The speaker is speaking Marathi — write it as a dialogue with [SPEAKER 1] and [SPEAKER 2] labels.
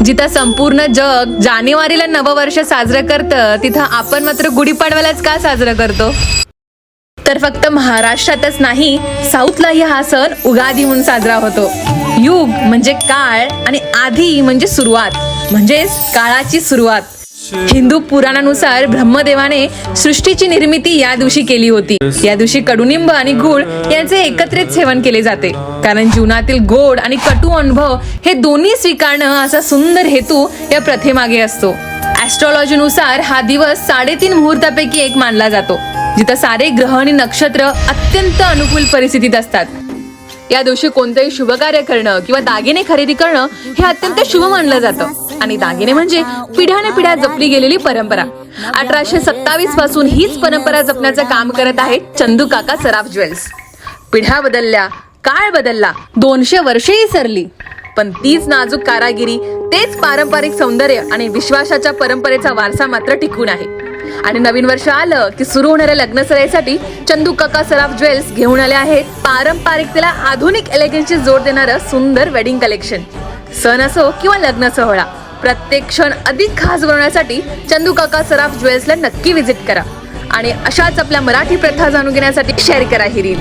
[SPEAKER 1] जिथं संपूर्ण जग जानेवारीला नववर्ष साजरं करतं, तिथं आपण मात्र गुढीपाडव्यालाच का साजरं करतो? तर फक्त महाराष्ट्रातच नाही, साऊथलाही हा सण उगादी म्हणून साजरा होतो. युग म्हणजे काळ आणि आधी म्हणजे सुरुवात, म्हणजेच काळाची सुरुवात. हिंदू पुराणानुसार ब्रह्मदेवाने सृष्टीची निर्मिती या दिवशी केली होती. या दिवशी कडुनिंब आणि गुळ यांचे एकत्रित सेवन केले जाते, कारण जीवनातील गोड आणि कटू अनुभव हे दोन्ही स्वीकारणं असा सुंदर हेतू या प्रथेमागे असतो. ॲस्ट्रॉलॉजीनुसार हा दिवस 3.5 मुहूर्तापैकी एक मानला जातो, जिथं सारे ग्रह आणि नक्षत्र अत्यंत अनुकूल परिस्थितीत असतात. या दिवशी कोणतेही शुभ कार्य करणं किंवा दागिने खरेदी करणं हे अत्यंत शुभ मानलं जातं. आणि दागिने म्हणजे पिढ्यानपिढ्या जपली गेलेली परंपरा. 1827 पासून हीच परंपरा जपण्याचं काम करत आहेत चंदू काका सराफ ज्वेल्स. पिढ्या बदलल्या, काळ बदलला, 200 वर्षेही सरली, पण तीच नाजूक कारागिरी, तेच पारंपरिक सौंदर्य आणि विश्वासाच्या परंपरेचा वारसा मात्र टिकून आहे. आणि नवीन वर्ष आलं की सुरू होणाऱ्या लग्न सराईसाठी चंदू काका सराफ ज्वेल्स घेऊन आले आहेत पारंपरिकतेला आधुनिक एलिगन्सची जोड देणारं सुंदर वेडिंग कलेक्शन. सण असो किंवा लग्न सोहळा, प्रत्येक क्षण अधिक खास बनवण्यासाठी चंदू काका सराफ ज्वेल्सला नक्की व्हिजिट करा. आणि अशाच आपल्या मराठी प्रथा जाणून घेण्यासाठी शेअर करा ही रील.